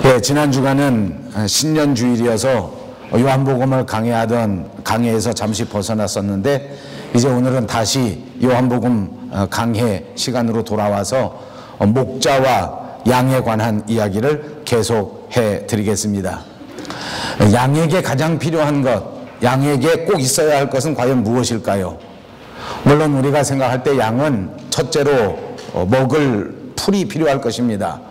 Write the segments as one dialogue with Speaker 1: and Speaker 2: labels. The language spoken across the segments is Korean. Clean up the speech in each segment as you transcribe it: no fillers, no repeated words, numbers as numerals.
Speaker 1: 예, 지난 주간은 신년주일이어서 요한복음을 강해에서 잠시 벗어났었는데, 이제 오늘은 다시 요한복음 강해 시간으로 돌아와서 목자와 양에 관한 이야기를 계속해 드리겠습니다. 양에게 가장 필요한 것, 양에게 꼭 있어야 할 것은 과연 무엇일까요? 물론 우리가 생각할 때 양은 첫째로 먹을 풀이 필요할 것입니다.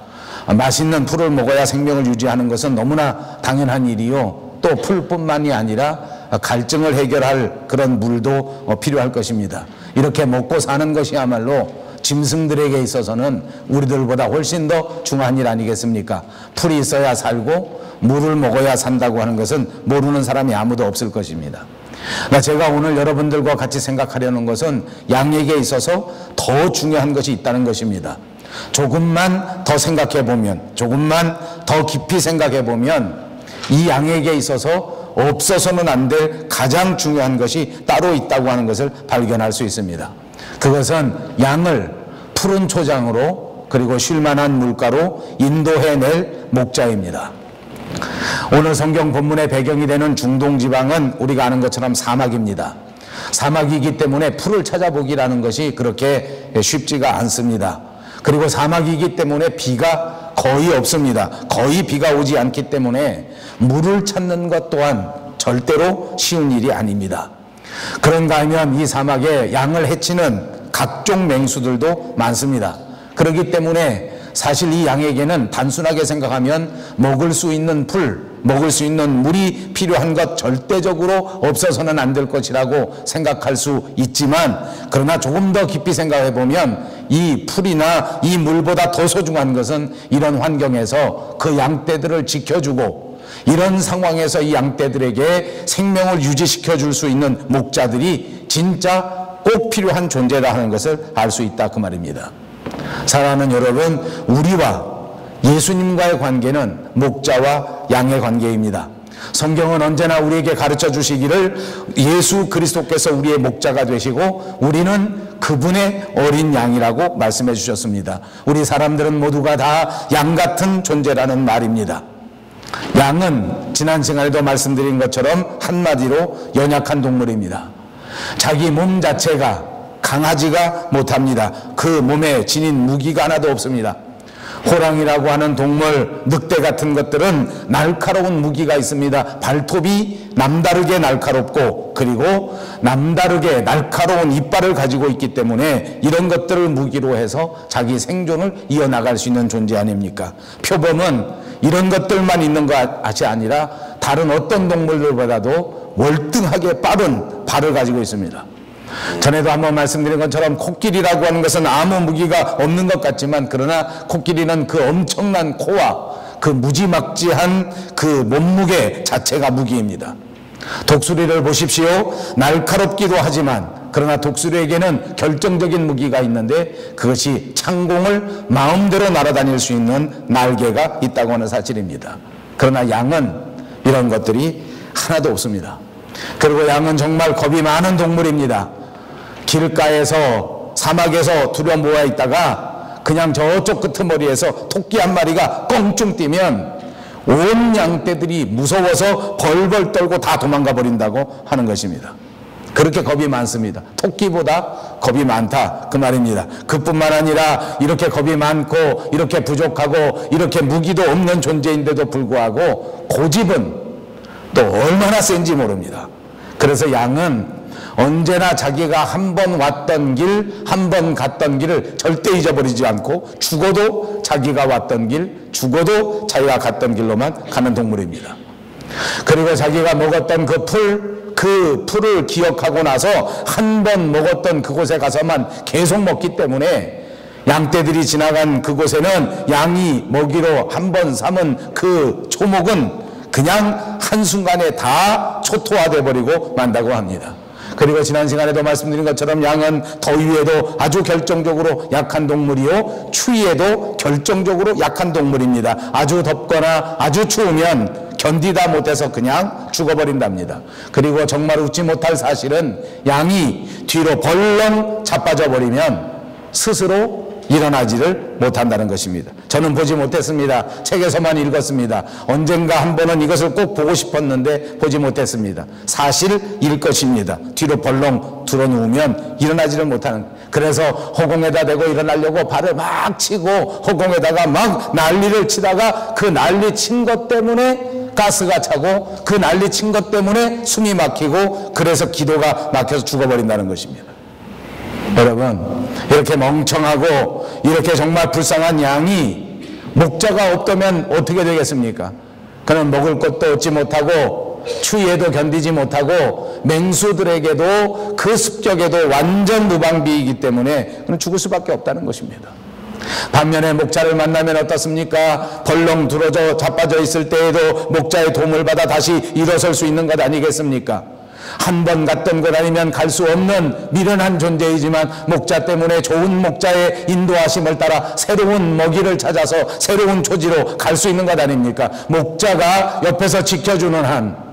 Speaker 1: 맛있는 풀을 먹어야 생명을 유지하는 것은 너무나 당연한 일이요, 또 풀뿐만이 아니라 갈증을 해결할 그런 물도 필요할 것입니다. 이렇게 먹고 사는 것이야말로 짐승들에게 있어서는 우리들보다 훨씬 더 중요한 일 아니겠습니까? 풀이 있어야 살고 물을 먹어야 산다고 하는 것은 모르는 사람이 아무도 없을 것입니다. 제가 오늘 여러분들과 같이 생각하려는 것은 양에게 있어서 더 중요한 것이 있다는 것입니다. 조금만 더 생각해 보면, 조금만 더 깊이 생각해 보면 이 양에게 있어서 없어서는 안 될 가장 중요한 것이 따로 있다고 하는 것을 발견할 수 있습니다. 그것은 양을 푸른 초장으로 그리고 쉴만한 물가로 인도해낼 목자입니다. 오늘 성경 본문의 배경이 되는 중동 지방은 우리가 아는 것처럼 사막입니다. 사막이기 때문에 풀을 찾아보기라는 것이 그렇게 쉽지가 않습니다. 그리고 사막이기 때문에 비가 거의 없습니다. 거의 비가 오지 않기 때문에 물을 찾는 것 또한 절대로 쉬운 일이 아닙니다. 그런가 하면 이 사막에 양을 해치는 각종 맹수들도 많습니다. 그렇기 때문에 사실 이 양에게는 단순하게 생각하면 먹을 수 있는 풀, 먹을 수 있는 물이 필요한 것 절대적으로 없어서는 안 될 것이라고 생각할 수 있지만, 그러나 조금 더 깊이 생각해 보면 이 풀이나 이 물보다 더 소중한 것은 이런 환경에서 그 양떼들을 지켜주고, 이런 상황에서 이 양떼들에게 생명을 유지시켜 줄 수 있는 목자들이 진짜 꼭 필요한 존재다 하는 것을 알 수 있다, 그 말입니다. 사랑하는 여러분, 우리와 예수님과의 관계는 목자와 양의 관계입니다. 성경은 언제나 우리에게 가르쳐 주시기를 예수 그리스도께서 우리의 목자가 되시고 우리는 그분의 어린 양이라고 말씀해 주셨습니다. 우리 사람들은 모두가 다 양 같은 존재라는 말입니다. 양은 지난 시간에도 말씀드린 것처럼 한마디로 연약한 동물입니다. 자기 몸 자체가 강하지가 못합니다. 그 몸에 지닌 무기가 하나도 없습니다. 호랑이라고 하는 동물, 늑대 같은 것들은 날카로운 무기가 있습니다. 발톱이 남다르게 날카롭고 그리고 남다르게 날카로운 이빨을 가지고 있기 때문에 이런 것들을 무기로 해서 자기 생존을 이어나갈 수 있는 존재 아닙니까? 표범은 이런 것들만 있는 것이 아니라 다른 어떤 동물들보다도 월등하게 빠른 발을 가지고 있습니다. 전에도 한번 말씀드린 것처럼 코끼리라고 하는 것은 아무 무기가 없는 것 같지만, 그러나 코끼리는 그 엄청난 코와 그 무지막지한 그 몸무게 자체가 무기입니다. 독수리를 보십시오. 날카롭기도 하지만 그러나 독수리에게는 결정적인 무기가 있는데 그것이 창공을 마음대로 날아다닐 수 있는 날개가 있다고 하는 사실입니다. 그러나 양은 이런 것들이 하나도 없습니다. 그리고 양은 정말 겁이 많은 동물입니다. 길가에서 사막에서 두려 모아 있다가 그냥 저쪽 끄트머리에서 토끼 한 마리가 껑충 뛰면 온 양떼들이 무서워서 벌벌 떨고 다 도망가 버린다고 하는 것입니다. 그렇게 겁이 많습니다. 토끼보다 겁이 많다, 그 말입니다. 그뿐만 아니라 이렇게 겁이 많고 이렇게 부족하고 이렇게 무기도 없는 존재인데도 불구하고 고집은 또 얼마나 센지 모릅니다. 그래서 양은 언제나 자기가 한 번 왔던 길, 한 번 갔던 길을 절대 잊어버리지 않고 죽어도 자기가 왔던 길, 죽어도 자기가 갔던 길로만 가는 동물입니다. 그리고 자기가 먹었던 그 풀을 기억하고 나서 한 번 먹었던 그곳에 가서만 계속 먹기 때문에 양떼들이 지나간 그곳에는 양이 먹이로 한 번 삼은 그 초목은 그냥 한순간에 다 초토화돼 버리고 만다고 합니다. 그리고 지난 시간에도 말씀드린 것처럼 양은 더위에도 아주 결정적으로 약한 동물이요, 추위에도 결정적으로 약한 동물입니다. 아주 덥거나 아주 추우면 견디다 못해서 그냥 죽어버린답니다. 그리고 정말 웃지 못할 사실은 양이 뒤로 벌렁 자빠져 버리면 스스로 일어나지를 못한다는 것입니다. 저는 보지 못했습니다. 책에서만 읽었습니다. 언젠가 한 번은 이것을 꼭 보고 싶었는데 보지 못했습니다. 사실일 것입니다. 뒤로 벌렁 들어누우면 일어나지를 못하는, 그래서 허공에다 대고 일어나려고 발을 막 치고 허공에다가 막 난리를 치다가 그 난리 친 것 때문에 가스가 차고 그 난리 친 것 때문에 숨이 막히고 그래서 기도가 막혀서 죽어버린다는 것입니다. 여러분, 이렇게 멍청하고 이렇게 정말 불쌍한 양이 목자가 없다면 어떻게 되겠습니까? 그는 먹을 것도 얻지 못하고 추위에도 견디지 못하고 맹수들에게도 그 습격에도 완전 무방비이기 때문에 그는 죽을 수밖에 없다는 것입니다. 반면에 목자를 만나면 어떻습니까? 벌렁 들어져 자빠져 있을 때에도 목자의 도움을 받아 다시 일어설 수 있는 것 아니겠습니까? 한 번 갔던 곳 아니면 갈 수 없는 미련한 존재이지만 목자 때문에 좋은 목자의 인도하심을 따라 새로운 먹이를 찾아서 새로운 초지로 갈 수 있는 것 아닙니까? 목자가 옆에서 지켜주는 한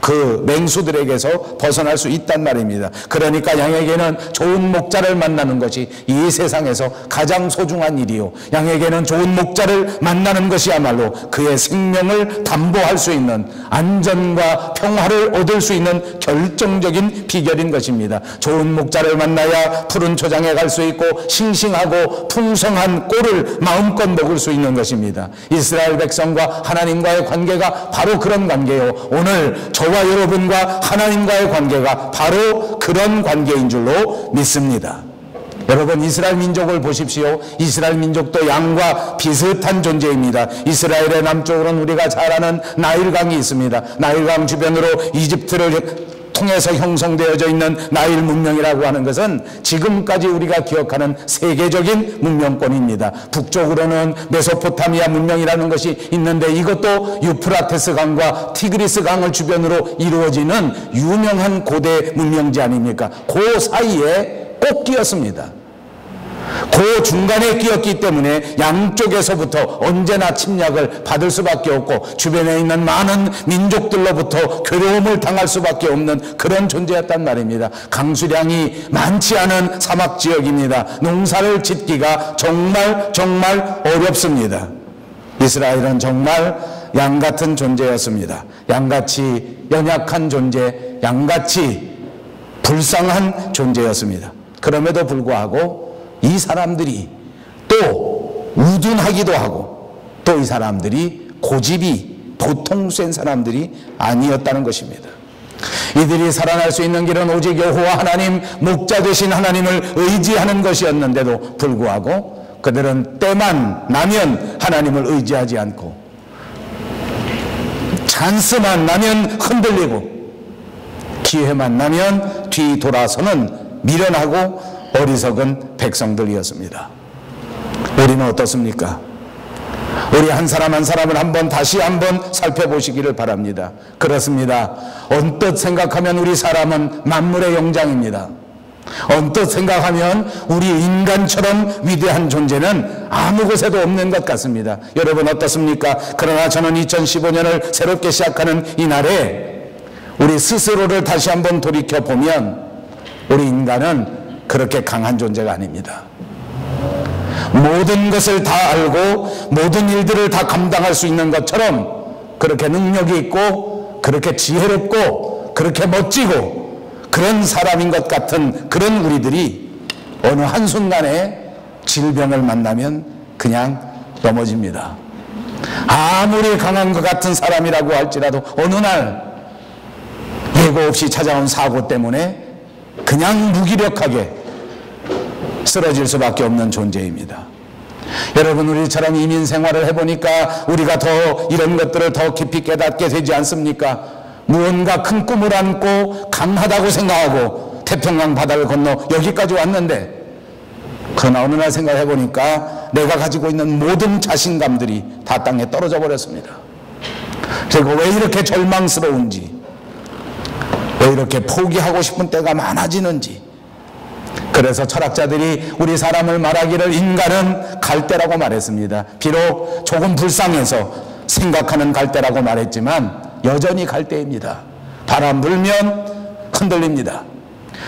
Speaker 1: 그 맹수들에게서 벗어날 수 있단 말입니다. 그러니까 양에게는 좋은 목자를 만나는 것이 이 세상에서 가장 소중한 일이요, 양에게는 좋은 목자를 만나는 것이야말로 그의 생명을 담보할 수 있는 안전과 평화를 얻을 수 있는 결정적인 비결인 것입니다. 좋은 목자를 만나야 푸른 초장에 갈 수 있고 싱싱하고 풍성한 꼴을 마음껏 먹을 수 있는 것입니다. 이스라엘 백성과 하나님과의 관계가 바로 그런 관계요, 오늘 저와 여러분과 하나님과의 관계가 바로 그런 관계인 줄로 믿습니다. 여러분, 이스라엘 민족을 보십시오. 이스라엘 민족도 양과 비슷한 존재입니다. 이스라엘의 남쪽으로는 우리가 잘 아는 나일강이 있습니다. 나일강 주변으로 이집트를 통해서 형성되어져 있는 나일 문명이라고 하는 것은 지금까지 우리가 기억하는 세계적인 문명권입니다. 북쪽으로는 메소포타미아 문명이라는 것이 있는데 이것도 유프라테스 강과 티그리스 강을 주변으로 이루어지는 유명한 고대 문명지 아닙니까? 그 사이에 꼭 끼었습니다. 그 중간에 끼었기 때문에 양쪽에서부터 언제나 침략을 받을 수밖에 없고 주변에 있는 많은 민족들로부터 괴로움을 당할 수밖에 없는 그런 존재였단 말입니다. 강수량이 많지 않은 사막 지역입니다. 농사를 짓기가 정말 어렵습니다. 이스라엘은 정말 양같은 존재였습니다. 양같이 연약한 존재, 양같이 불쌍한 존재였습니다. 그럼에도 불구하고 이 사람들이 또 우둔하기도 하고 또 이 사람들이 고집이 보통 센 사람들이 아니었다는 것입니다. 이들이 살아날 수 있는 길은 오직 여호와 하나님, 목자 되신 하나님을 의지하는 것이었는데도 불구하고 그들은 때만 나면 하나님을 의지하지 않고 찬스만 나면 흔들리고 기회만 나면 뒤돌아서는 미련하고 어리석은 백성들이었습니다. 우리는 어떻습니까? 우리 한 사람 한 사람을 다시 한번 살펴보시기를 바랍니다. 그렇습니다. 언뜻 생각하면 우리 사람은 만물의 영장입니다. 언뜻 생각하면 우리 인간처럼 위대한 존재는 아무 곳에도 없는 것 같습니다. 여러분 어떻습니까? 그러나 저는 2015년을 새롭게 시작하는 이 날에 우리 스스로를 다시 한번 돌이켜보면 우리 인간은 그렇게 강한 존재가 아닙니다. 모든 것을 다 알고 모든 일들을 다 감당할 수 있는 것처럼 그렇게 능력이 있고 그렇게 지혜롭고 그렇게 멋지고 그런 사람인 것 같은 그런 우리들이 어느 한순간에 질병을 만나면 그냥 넘어집니다. 아무리 강한 것 같은 사람이라고 할지라도 어느 날 예고 없이 찾아온 사고 때문에 그냥 무기력하게 쓰러질 수밖에 없는 존재입니다. 여러분, 우리처럼 이민 생활을 해보니까 우리가 더 이런 것들을 더 깊이 깨닫게 되지 않습니까? 무언가 큰 꿈을 안고 강하다고 생각하고 태평양 바다를 건너 여기까지 왔는데 그러나 어느 날 생각해보니까 내가 가지고 있는 모든 자신감들이 다 땅에 떨어져 버렸습니다. 그리고 왜 이렇게 절망스러운지, 왜 이렇게 포기하고 싶은 때가 많아지는지. 그래서 철학자들이 우리 사람을 말하기를 인간은 갈대라고 말했습니다. 비록 조금 불쌍해서 생각하는 갈대라고 말했지만 여전히 갈대입니다. 바람 불면 흔들립니다.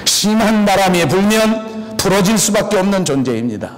Speaker 1: 심한 바람이 불면 부러질 수밖에 없는 존재입니다.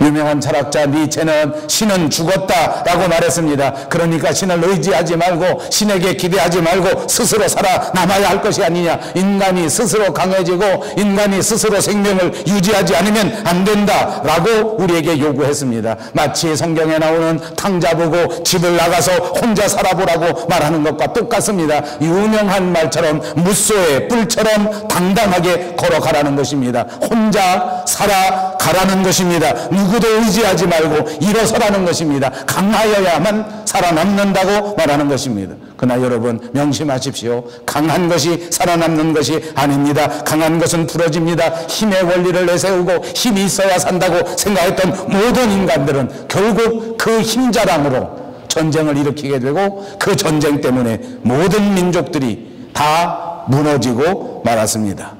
Speaker 1: 유명한 철학자 니체는 신은 죽었다라고 말했습니다. 그러니까 신을 의지하지 말고 신에게 기대하지 말고 스스로 살아남아야 할 것이 아니냐. 인간이 스스로 강해지고 인간이 스스로 생명을 유지하지 않으면 안 된다라고 우리에게 요구했습니다. 마치 성경에 나오는 탕자 보고 집을 나가서 혼자 살아보라고 말하는 것과 똑같습니다. 유명한 말처럼 무소의 뿔처럼 당당하게 걸어가라는 것입니다. 혼자 살아가라는 것입니다. 누구도 의지하지 말고 일어서라는 것입니다. 강하여야만 살아남는다고 말하는 것입니다. 그러나 여러분 명심하십시오. 강한 것이 살아남는 것이 아닙니다. 강한 것은 부러집니다. 힘의 원리를 내세우고 힘이 있어야 산다고 생각했던 모든 인간들은 결국 그 힘자랑으로 전쟁을 일으키게 되고 그 전쟁 때문에 모든 민족들이 다 무너지고 말았습니다.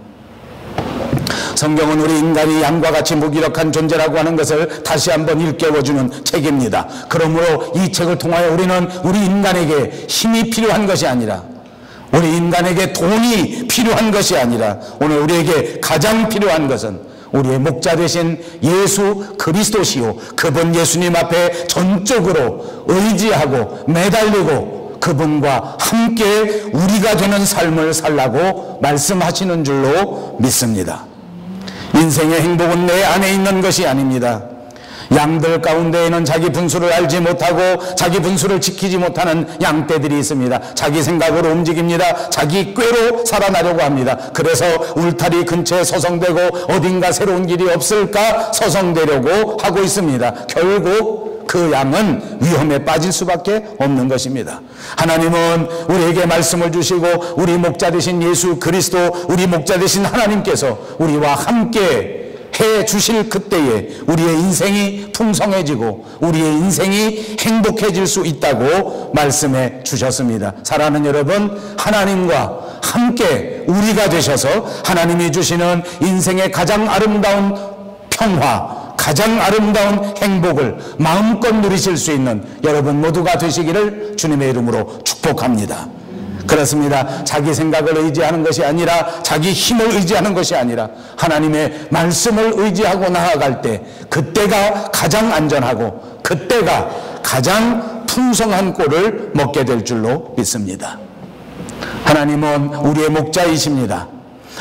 Speaker 1: 성경은 우리 인간이 양과 같이 무기력한 존재라고 하는 것을 다시 한번 일깨워주는 책입니다. 그러므로 이 책을 통하여 우리는 우리 인간에게 힘이 필요한 것이 아니라, 우리 인간에게 돈이 필요한 것이 아니라, 오늘 우리에게 가장 필요한 것은 우리의 목자 되신 예수 그리스도시요, 그분 예수님 앞에 전적으로 의지하고 매달리고 그분과 함께 우리가 되는 삶을 살라고 말씀하시는 줄로 믿습니다. 인생의 행복은 내 안에 있는 것이 아닙니다. 양들 가운데에는 자기 분수를 알지 못하고 자기 분수를 지키지 못하는 양떼들이 있습니다. 자기 생각으로 움직입니다. 자기 꾀로 살아나려고 합니다. 그래서 울타리 근처에 서성대고 어딘가 새로운 길이 없을까 서성대려고 하고 있습니다. 결국 그 양은 위험에 빠질 수밖에 없는 것입니다. 하나님은 우리에게 말씀을 주시고 우리 목자 되신 예수 그리스도, 우리 목자 되신 하나님께서 우리와 함께 해 주실 그때에 우리의 인생이 풍성해지고 우리의 인생이 행복해질 수 있다고 말씀해 주셨습니다. 사랑하는 여러분, 하나님과 함께 우리가 되셔서 하나님이 주시는 인생의 가장 아름다운 평화, 가장 아름다운 행복을 마음껏 누리실 수 있는 여러분 모두가 되시기를 주님의 이름으로 축복합니다. 그렇습니다. 자기 생각을 의지하는 것이 아니라, 자기 힘을 의지하는 것이 아니라 하나님의 말씀을 의지하고 나아갈 때 그때가 가장 안전하고 그때가 가장 풍성한 꼴을 먹게 될 줄로 믿습니다. 하나님은 우리의 목자이십니다.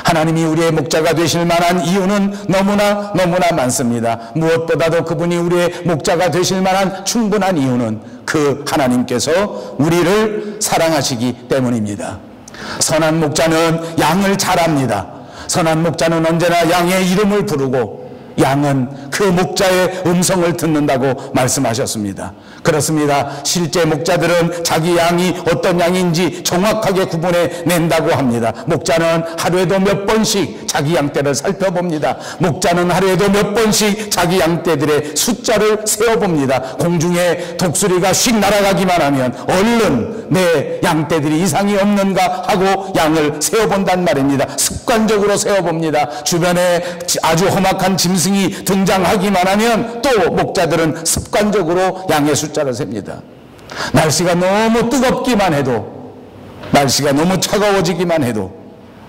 Speaker 1: 하나님이 우리의 목자가 되실 만한 이유는 너무나 많습니다. 무엇보다도 그분이 우리의 목자가 되실 만한 충분한 이유는 그 하나님께서 우리를 사랑하시기 때문입니다. 선한 목자는 양을 잘 압니다. 선한 목자는 언제나 양의 이름을 부르고 양은 그 목자의 음성을 듣는다고 말씀하셨습니다. 그렇습니다. 실제 목자들은 자기 양이 어떤 양인지 정확하게 구분해 낸다고 합니다. 목자는 하루에도 몇 번씩 자기 양떼를 살펴봅니다. 목자는 하루에도 몇 번씩 자기 양떼들의 숫자를 세어봅니다. 공중에 독수리가 휙 날아가기만 하면 얼른 내 양떼들이 이상이 없는가 하고 양을 세어본단 말입니다. 습관적으로 세어봅니다. 주변에 아주 험악한 짐승이 등장하기만 하면 또 목자들은 습관적으로 양의 숫자를 셉니다. 날씨가 너무 뜨겁기만 해도, 날씨가 너무 차가워지기만 해도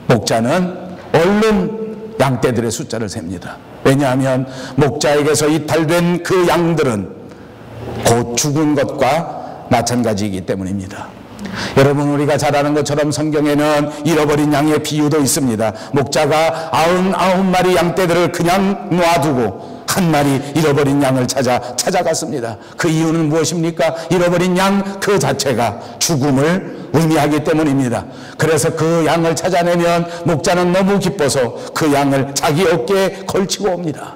Speaker 1: 목자는 얼른 양떼들의 숫자를 셉니다. 왜냐하면 목자에게서 이탈된 그 양들은 곧 죽은 것과 마찬가지이기 때문입니다. 여러분, 우리가 잘 아는 것처럼 성경에는 잃어버린 양의 비유도 있습니다. 목자가 99마리 양떼들을 그냥 놔두고 한 마리 잃어버린 양을 찾아갔습니다. 그 이유는 무엇입니까? 잃어버린 양 그 자체가 죽음을 의미하기 때문입니다. 그래서 그 양을 찾아내면 목자는 너무 기뻐서 그 양을 자기 어깨에 걸치고 옵니다.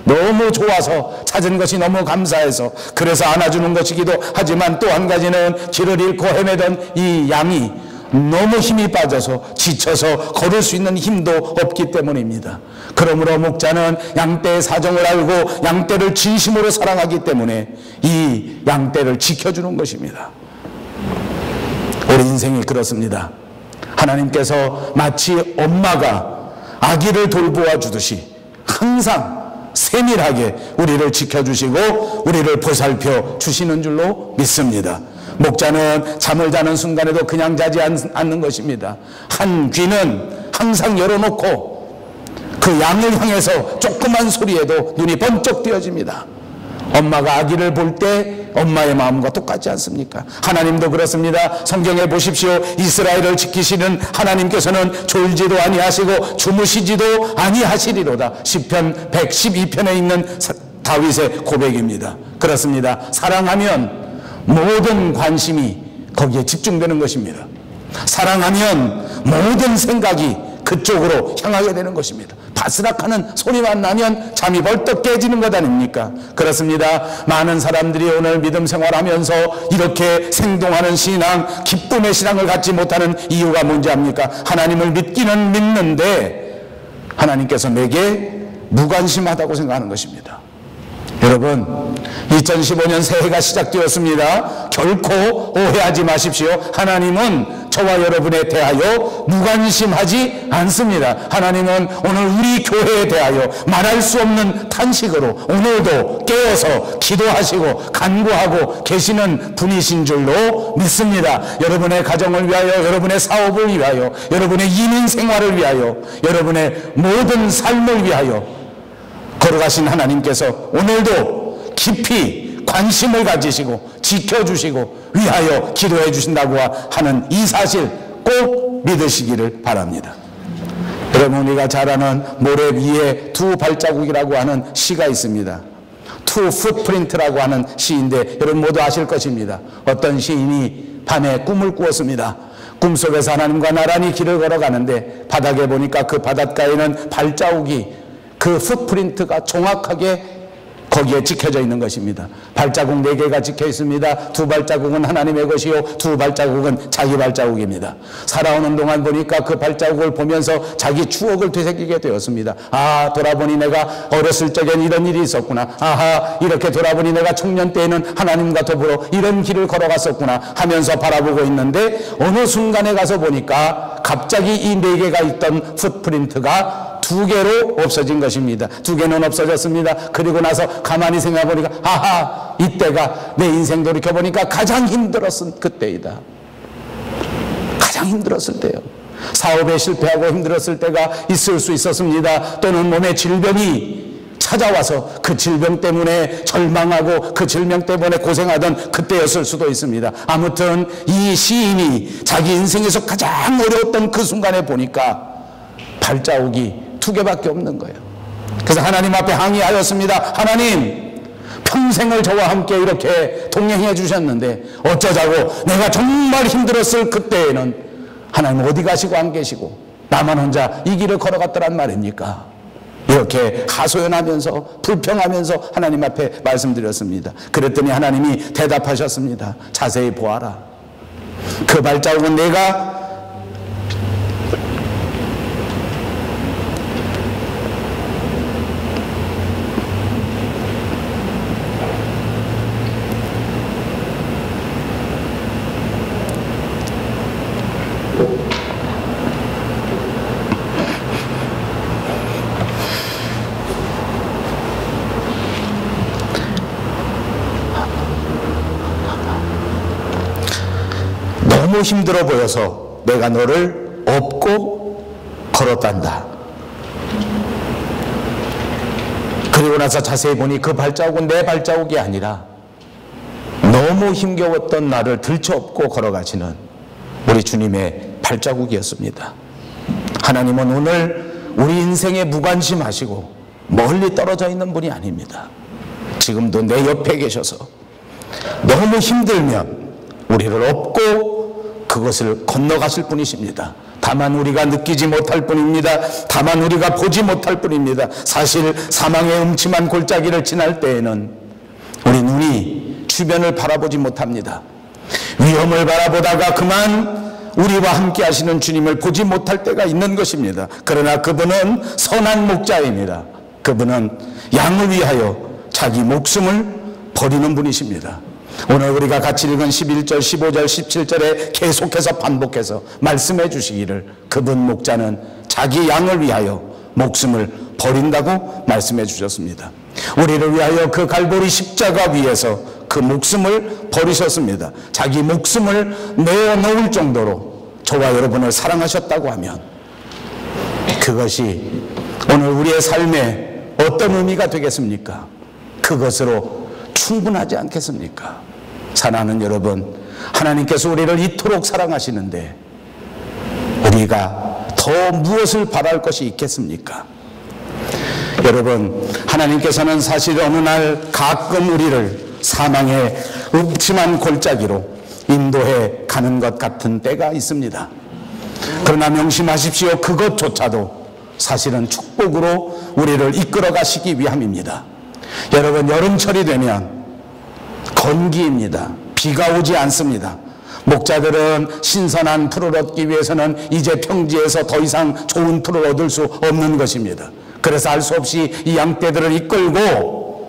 Speaker 1: 너무 좋아서, 찾은 것이 너무 감사해서 그래서 안아주는 것이기도 하지만, 또 한 가지는 길을 잃고 헤매던 이 양이 너무 힘이 빠져서 지쳐서 걸을 수 있는 힘도 없기 때문입니다. 그러므로 목자는 양떼의 사정을 알고 양떼를 진심으로 사랑하기 때문에 이 양떼를 지켜주는 것입니다. 우리 인생이 그렇습니다. 하나님께서 마치 엄마가 아기를 돌보아 주듯이 항상 세밀하게 우리를 지켜주시고 우리를 보살펴 주시는 줄로 믿습니다. 목자는 잠을 자는 순간에도 그냥 자지 않는 것입니다. 한 귀는 항상 열어놓고 그 양을 향해서 조그만 소리에도 눈이 번쩍 뜨여집니다. 엄마가 아기를 볼 때 엄마의 마음과 똑같지 않습니까? 하나님도 그렇습니다. 성경에 보십시오. 이스라엘을 지키시는 하나님께서는 졸지도 아니하시고 주무시지도 아니하시리로다. 시편 112편에 있는 다윗의 고백입니다. 그렇습니다. 사랑하면 모든 관심이 거기에 집중되는 것입니다. 사랑하면 모든 생각이 그쪽으로 향하게 되는 것입니다. 바스락하는 소리만 나면 잠이 벌떡 깨지는 것 아닙니까? 그렇습니다. 많은 사람들이 오늘 믿음 생활하면서 이렇게 생동하는 신앙, 기쁨의 신앙을 갖지 못하는 이유가 뭔지 압니까? 하나님을 믿기는 믿는데 하나님께서 내게 무관심하다고 생각하는 것입니다. 여러분, 2015년 새해가 시작되었습니다. 결코 오해하지 마십시오. 하나님은 저와 여러분에 대하여 무관심하지 않습니다. 하나님은 오늘 우리 교회에 대하여 말할 수 없는 탄식으로 오늘도 깨어서 기도하시고 간구하고 계시는 분이신 줄로 믿습니다. 여러분의 가정을 위하여, 여러분의 사업을 위하여, 여러분의 이민 생활을 위하여, 여러분의 모든 삶을 위하여 걸어가신 하나님께서 오늘도 깊이 관심을 가지시고 지켜주시고 위하여 기도해 주신다고 하는 이 사실 꼭 믿으시기를 바랍니다. 여러분, 우리가 잘 아는 모래 위에 두 발자국이라고 하는 시가 있습니다. 투 풋프린트라고 하는 시인데 여러분 모두 아실 것입니다. 어떤 시인이 밤에 꿈을 꾸었습니다. 꿈속에서 하나님과 나란히 길을 걸어가는데 바닥에 보니까 그 바닷가에는 발자국이, 그 풋프린트가 정확하게 거기에 찍혀져 있는 것입니다. 발자국 4개가 찍혀 있습니다. 2발자국은 하나님의 것이요 2발자국은 자기 발자국입니다. 살아오는 동안 보니까 그 발자국을 보면서 자기 추억을 되새기게 되었습니다. 아, 돌아보니 내가 어렸을 적엔 이런 일이 있었구나. 아하, 이렇게 돌아보니 내가 청년 때에는 하나님과 더불어 이런 길을 걸어갔었구나 하면서 바라보고 있는데 어느 순간에 가서 보니까 갑자기 이 4개가 있던 풋프린트가 2개로 없어진 것입니다. 2개는 없어졌습니다. 그리고 나서 가만히 생각해보니까 아하, 이때가 내 인생 돌이켜보니까 가장 힘들었을 그때이다. 가장 힘들었을 때요. 사업에 실패하고 힘들었을 때가 있을 수 있었습니다. 또는 몸에 질병이 찾아와서 그 질병 때문에 절망하고 그 질병 때문에 고생하던 그때였을 수도 있습니다. 아무튼 이 시인이 자기 인생에서 가장 어려웠던 그 순간에 보니까 발자국이 2개밖에 없는 거예요. 그래서 하나님 앞에 항의하였습니다. 하나님, 평생을 저와 함께 이렇게 동행해 주셨는데 어쩌자고 내가 정말 힘들었을 그때에는 하나님 어디 가시고 안 계시고 나만 혼자 이 길을 걸어갔더란 말입니까? 이렇게 하소연하면서 불평하면서 하나님 앞에 말씀드렸습니다. 그랬더니 하나님이 대답하셨습니다. 자세히 보아라. 그 발자국은 내가 너무 힘들어 보여서 내가 너를 업고 걸었단다. 그리고 나서 자세히 보니 그 발자국은 내 발자국이 아니라 너무 힘겨웠던 나를 들쳐업고 걸어가시는 우리 주님의 발자국이었습니다. 하나님은 오늘 우리 인생에 무관심하시고 멀리 떨어져 있는 분이 아닙니다. 지금도 내 옆에 계셔서 너무 힘들면 우리를 업고 그것을 건너가실 분이십니다. 다만 우리가 느끼지 못할 뿐입니다. 다만 우리가 보지 못할 뿐입니다. 사실 사망의 음침한 골짜기를 지날 때에는 우리 눈이 주변을 바라보지 못합니다. 위험을 바라보다가 그만 우리와 함께 하시는 주님을 보지 못할 때가 있는 것입니다. 그러나 그분은 선한 목자입니다. 그분은 양을 위하여 자기 목숨을 버리는 분이십니다. 오늘 우리가 같이 읽은 11절, 15절, 17절에 계속해서 반복해서 말씀해 주시기를 그분 목자는 자기 양을 위하여 목숨을 버린다고 말씀해 주셨습니다. 우리를 위하여 그 갈보리 십자가 위에서 그 목숨을 버리셨습니다. 자기 목숨을 내어놓을 정도로 저와 여러분을 사랑하셨다고 하면 그것이 오늘 우리의 삶에 어떤 의미가 되겠습니까? 그것으로 충분하지 않겠습니까? 사랑하는 여러분, 하나님께서 우리를 이토록 사랑하시는데 우리가 더 무엇을 바랄 것이 있겠습니까? 여러분, 하나님께서는 사실 어느 날 가끔 우리를 사망의 음침한 골짜기로 인도해 가는 것 같은 때가 있습니다. 그러나 명심하십시오. 그것조차도 사실은 축복으로 우리를 이끌어 가시기 위함입니다. 여러분, 여름철이 되면 건기입니다. 비가 오지 않습니다. 목자들은 신선한 풀을 얻기 위해서는 이제 평지에서 더 이상 좋은 풀을 얻을 수 없는 것입니다. 그래서 할 수 없이 이 양떼들을 이끌고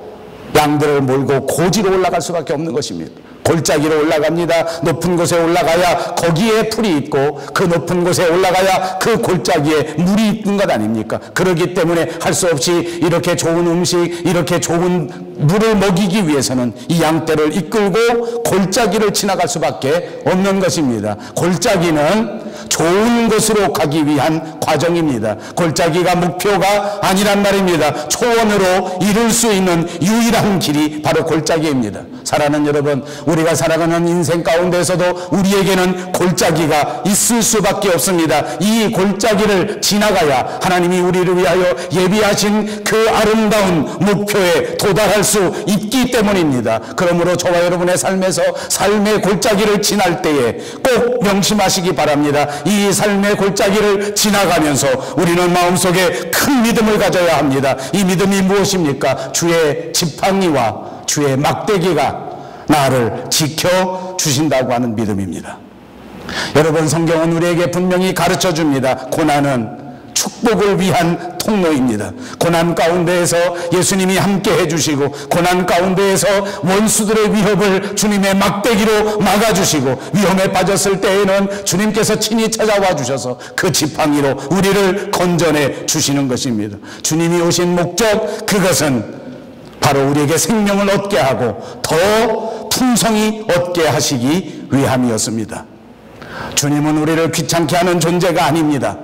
Speaker 1: 양들을 몰고 고지로 올라갈 수밖에 없는 것입니다. 골짜기로 올라갑니다. 높은 곳에 올라가야 거기에 풀이 있고 그 높은 곳에 올라가야 그 골짜기에 물이 있는 것 아닙니까? 그렇기 때문에 할 수 없이 이렇게 좋은 음식, 이렇게 좋은 물을 먹이기 위해서는 이 양떼를 이끌고 골짜기를 지나갈 수밖에 없는 것입니다. 골짜기는 좋은 곳으로 가기 위한 과정입니다. 골짜기가 목표가 아니란 말입니다. 초원으로 이룰 수 있는 유일한 길이 바로 골짜기입니다. 사랑하는 여러분, 우리가 살아가는 인생 가운데서도 우리에게는 골짜기가 있을 수밖에 없습니다. 이 골짜기를 지나가야 하나님이 우리를 위하여 예비하신 그 아름다운 목표에 도달할 수 있기 때문입니다. 그러므로 저와 여러분의 삶에서 삶의 골짜기를 지날 때에 꼭 명심하시기 바랍니다. 이 삶의 골짜기를 지나가면서 우리는 마음속에 큰 믿음을 가져야 합니다. 이 믿음이 무엇입니까? 주의 지팡이와 주의 막대기가 나를 지켜주신다고 하는 믿음입니다. 여러분, 성경은 우리에게 분명히 가르쳐 줍니다. 고난은 축복을 위한 통로입니다. 고난 가운데에서 예수님이 함께 해주시고, 고난 가운데에서 원수들의 위협을 주님의 막대기로 막아주시고, 위험에 빠졌을 때에는 주님께서 친히 찾아와 주셔서 그 지팡이로 우리를 건져내 주시는 것입니다. 주님이 오신 목적, 그것은 바로 우리에게 생명을 얻게 하고 더 풍성히 얻게 하시기 위함이었습니다. 주님은 우리를 귀찮게 하는 존재가 아닙니다.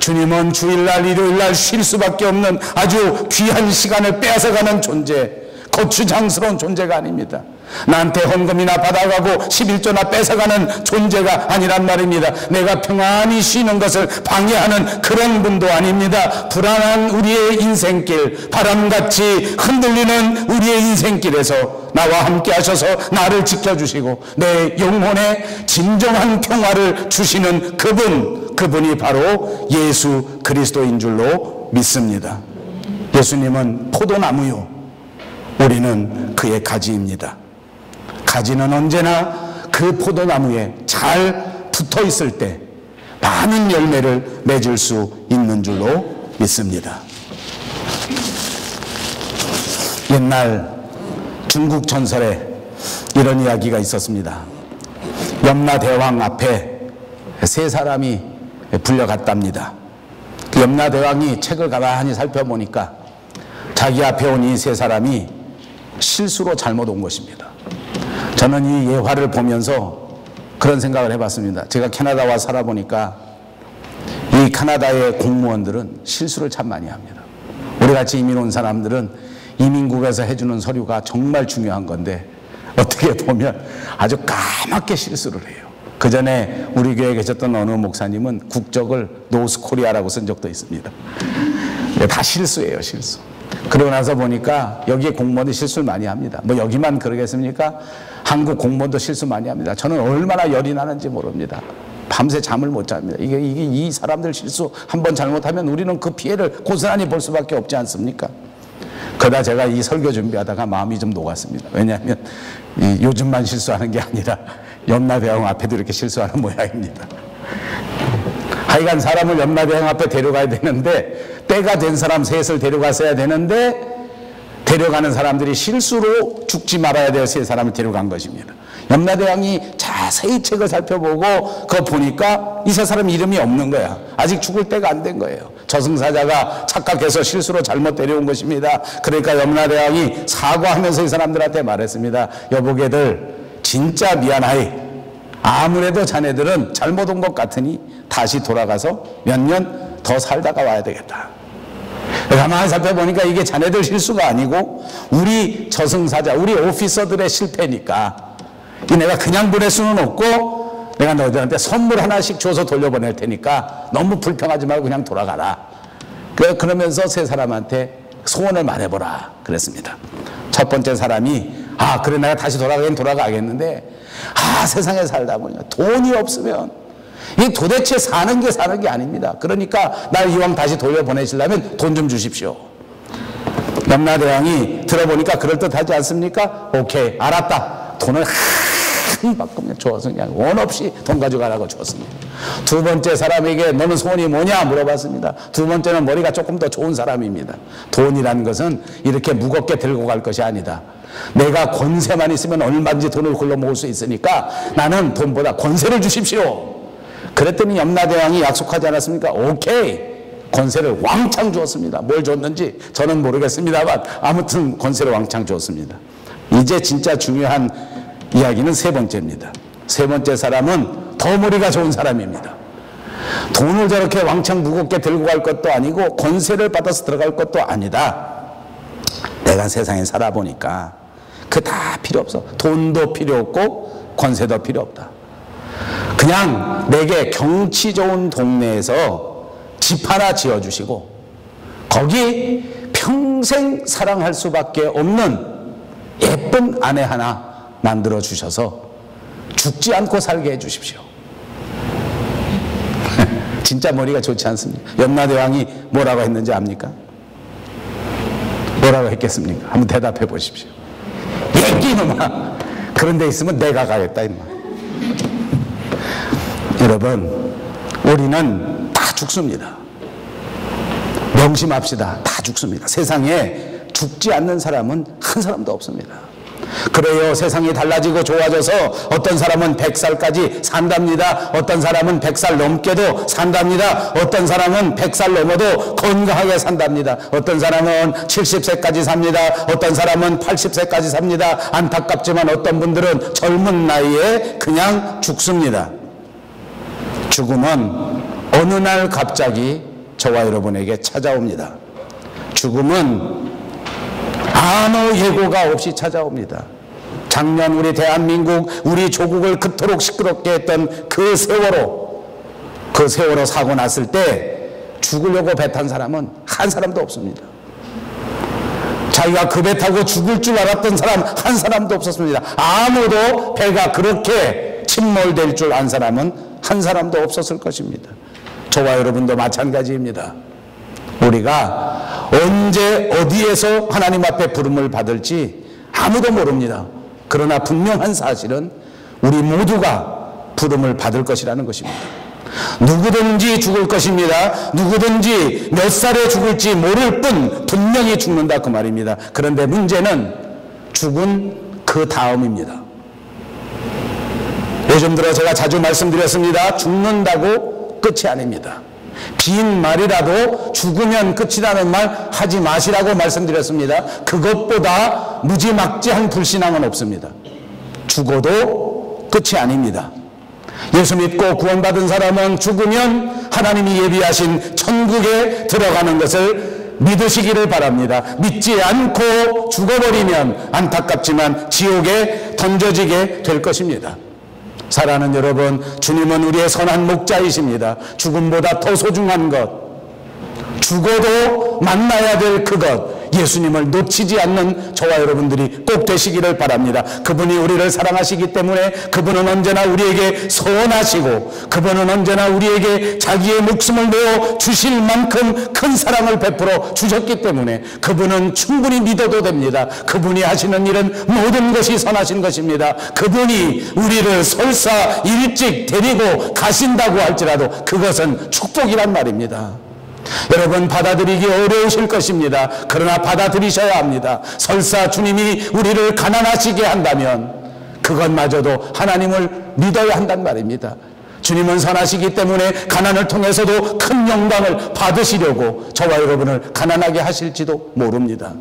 Speaker 1: 주님은 주일날 일요일날 쉴 수밖에 없는 아주 귀한 시간을 빼앗아가는 존재, 거추장스러운 존재가 아닙니다. 나한테 헌금이나 받아가고 11조나 뺏어가는 존재가 아니란 말입니다. 내가 평안히 쉬는 것을 방해하는 그런 분도 아닙니다. 불안한 우리의 인생길, 바람같이 흔들리는 우리의 인생길에서 나와 함께 하셔서 나를 지켜주시고 내 영혼에 진정한 평화를 주시는 그분이 바로 예수 그리스도인 줄로 믿습니다. 예수님은 포도나무요, 우리는 그의 가지입니다. 가지는 언제나 그 포도나무에 잘 붙어 있을 때 많은 열매를 맺을 수 있는 줄로 믿습니다. 옛날 중국 전설에 이런 이야기가 있었습니다. 염라대왕 앞에 세 사람이 불려갔답니다. 그 염라대왕이 책을 가만히 살펴보니까 자기 앞에 온 이 세 사람이 실수로 잘못 온 것입니다. 저는 이 예화를 보면서 그런 생각을 해봤습니다. 제가 캐나다 와 살아보니까 이 캐나다의 공무원들은 실수를 참 많이 합니다. 우리같이 이민 온 사람들은 이민국에서 해주는 서류가 정말 중요한 건데 어떻게 보면 아주 까맣게 실수를 해요. 그 전에 우리 교회에 계셨던 어느 목사님은 국적을 노스코리아라고 쓴 적도 있습니다. 다 실수예요, 실수. 그러고 나서 보니까 여기에 공무원들이 실수를 많이 합니다. 뭐 여기만 그러겠습니까? 한국 공무원도 실수 많이 합니다. 저는 얼마나 열이 나는지 모릅니다. 밤새 잠을 못 잡니다. 이 사람들 실수 한번 잘못하면 우리는 그 피해를 고스란히 볼 수밖에 없지 않습니까? 그러다 제가 이 설교 준비하다가 마음이 좀 녹았습니다. 왜냐하면 요즘만 실수하는 게 아니라 염라대왕 앞에도 이렇게 실수하는 모양입니다. 하여간 사람을 염라대왕 앞에 데려가야 되는데 때가 된 사람 셋을 데려갔어야 되는데 데려가는 사람들이 실수로 죽지 말아야 될 세 사람을 데려간 것입니다. 염라대왕이 자세히 책을 살펴보고 그거 보니까 이 세 사람 이름이 없는 거야. 아직 죽을 때가 안 된 거예요. 저승사자가 착각해서 실수로 잘못 데려온 것입니다. 그러니까 염라대왕이 사과하면서 이 사람들한테 말했습니다. 여보게들 진짜 미안하이. 아무래도 자네들은 잘못 온 것 같으니 다시 돌아가서 몇 년 더 살다가 와야 되겠다. 가만히 살펴보니까 이게 자네들 실수가 아니고 우리 저승사자, 우리 오피서들의 실패니까 내가 그냥 보낼 수는 없고 내가 너희들한테 선물 하나씩 줘서 돌려보낼 테니까 너무 불평하지 말고 그냥 돌아가라. 그러면서 세 사람한테 소원을 말해보라 그랬습니다. 첫 번째 사람이 그래 내가 다시 돌아가긴 돌아가겠는데 세상에 살다 보니까 돈이 없으면 이 도대체 사는 게 아닙니다. 그러니까 날 이왕 다시 돌려보내시려면 돈 좀 주십시오. 염라대왕이 들어보니까 그럴듯하지 않습니까? 오케이 알았다. 돈을 한 바꾸면 줘서 그냥 원 없이 돈 가져가라고 줬습니다. 두 번째 사람에게 너는 소원이 뭐냐 물어봤습니다. 두 번째는 머리가 조금 더 좋은 사람입니다. 돈이라는 것은 이렇게 무겁게 들고 갈 것이 아니다. 내가 권세만 있으면 얼마든지 돈을 굴러 모을 수 있으니까 나는 돈보다 권세를 주십시오. 그랬더니 염라대왕이 약속하지 않았습니까? 오케이. 권세를 왕창 주었습니다. 뭘 줬는지 저는 모르겠습니다만 아무튼 권세를 왕창 주었습니다. 이제 진짜 중요한 이야기는 세 번째입니다. 세 번째 사람은 더 머리가 좋은 사람입니다. 돈을 저렇게 왕창 무겁게 들고 갈 것도 아니고 권세를 받아서 들어갈 것도 아니다. 내가 세상에 살아보니까 그 다 필요 없어. 돈도 필요 없고 권세도 필요 없다. 그냥 내게 경치 좋은 동네에서 집 하나 지어주시고 거기 평생 사랑할 수밖에 없는 예쁜 아내 하나 만들어 주셔서 죽지 않고 살게 해 주십시오. 진짜 머리가 좋지 않습니까? 염라대왕이 뭐라고 했는지 압니까? 뭐라고 했겠습니까? 한번 대답해 보십시오. 이놈아, 그런 데 있으면 내가 가겠다 임마. 여러분, 우리는 다 죽습니다. 명심합시다. 다 죽습니다. 세상에 죽지 않는 사람은 한 사람도 없습니다. 그래요. 세상이 달라지고 좋아져서 어떤 사람은 100살까지 산답니다. 어떤 사람은 100살 넘게도 산답니다. 어떤 사람은 100살 넘어도 건강하게 산답니다. 어떤 사람은 70세까지 삽니다. 어떤 사람은 80세까지 삽니다. 안타깝지만 어떤 분들은 젊은 나이에 그냥 죽습니다. 죽음은 어느 날 갑자기 저와 여러분에게 찾아옵니다. 죽음은 아무 예고가 없이 찾아옵니다. 작년 우리 대한민국, 우리 조국을 그토록 시끄럽게 했던 그 세월호 사고 났을 때 죽으려고 배 탄 사람은 한 사람도 없습니다. 자기가 그 배 타고 죽을 줄 알았던 사람 한 사람도 없었습니다. 아무도 배가 그렇게 침몰될 줄 안 사람은 한 사람도 없었을 것입니다. 저와 여러분도 마찬가지입니다. 우리가 언제 어디에서 하나님 앞에 부름을 받을지 아무도 모릅니다. 그러나 분명한 사실은 우리 모두가 부름을 받을 것이라는 것입니다. 누구든지 죽을 것입니다. 누구든지 몇 살에 죽을지 모를 뿐 분명히 죽는다 그 말입니다. 그런데 문제는 죽은 그 다음입니다. 요즘 들어 제가 자주 말씀드렸습니다. 죽는다고 끝이 아닙니다. 빈 말이라도 죽으면 끝이라는 말 하지 마시라고 말씀드렸습니다. 그것보다 무지막지한 불신앙은 없습니다. 죽어도 끝이 아닙니다. 예수 믿고 구원받은 사람은 죽으면 하나님이 예비하신 천국에 들어가는 것을 믿으시기를 바랍니다. 믿지 않고 죽어버리면 안타깝지만 지옥에 던져지게 될 것입니다. 사랑하는 여러분, 주님은 우리의 선한 목자이십니다. 죽음보다 더 소중한 것, 죽어도 만나야 될 그것, 예수님을 놓치지 않는 저와 여러분들이 꼭 되시기를 바랍니다. 그분이 우리를 사랑하시기 때문에 그분은 언제나 우리에게 선하시고 그분은 언제나 우리에게 자기의 목숨을 내어 주실 만큼 큰 사랑을 베풀어 주셨기 때문에 그분은 충분히 믿어도 됩니다. 그분이 하시는 일은 모든 것이 선하신 것입니다. 그분이 우리를 설사 일찍 데리고 가신다고 할지라도 그것은 축복이란 말입니다. 여러분, 받아들이기 어려우실 것입니다. 그러나 받아들이셔야 합니다. 설사 주님이 우리를 가난하시게 한다면 그것마저도 하나님을 믿어야 한단 말입니다. 주님은 선하시기 때문에 가난을 통해서도 큰 영광을 받으시려고 저와 여러분을 가난하게 하실지도 모릅니다.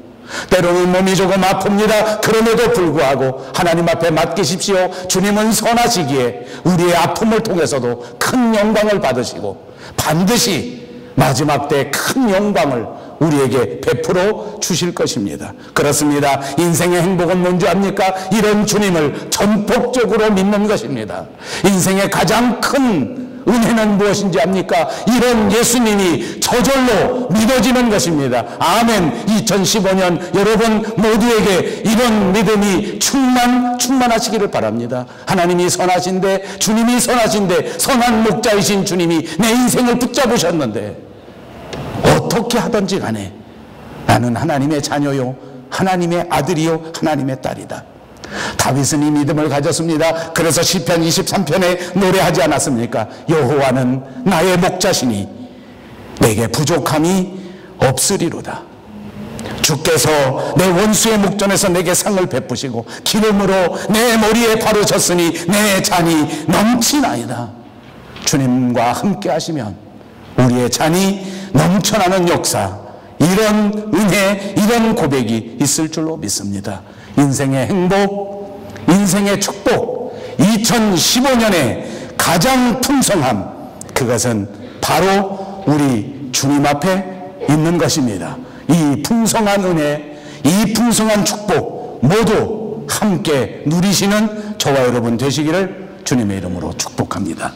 Speaker 1: 때로는 몸이 조금 아픕니다. 그럼에도 불구하고 하나님 앞에 맡기십시오. 주님은 선하시기에 우리의 아픔을 통해서도 큰 영광을 받으시고 반드시 마지막 때 큰 영광을 우리에게 베풀어 주실 것입니다. 그렇습니다. 인생의 행복은 뭔지 압니까? 이런 주님을 전폭적으로 믿는 것입니다. 인생의 가장 큰 은혜는 무엇인지 압니까? 이런 예수님이 저절로 믿어지는 것입니다. 아멘. 2015년 여러분 모두에게 이런 믿음이 충만하시기를 바랍니다. 하나님이 선하신데, 주님이 선하신데, 선한 목자이신 주님이 내 인생을 붙잡으셨는데 어떻게 하든지 간에 나는 하나님의 자녀요, 하나님의 아들이요, 하나님의 딸이다. 다윗은 이 믿음을 가졌습니다. 그래서 시편 23편에 노래하지 않았습니까? 여호와는 나의 목자시니 내게 부족함이 없으리로다. 주께서 내 원수의 목전에서 내게 상을 베푸시고 기름으로 내 머리에 바르셨으니 내 잔이 넘치나이다. 주님과 함께 하시면 우리의 잔이 넘쳐나는 역사, 이런 은혜, 이런 고백이 있을 줄로 믿습니다. 인생의 행복, 인생의 축복, 2015년의 가장 풍성함, 그것은 바로 우리 주님 앞에 있는 것입니다. 이 풍성한 은혜, 이 풍성한 축복 모두 함께 누리시는 저와 여러분 되시기를 주님의 이름으로 축복합니다.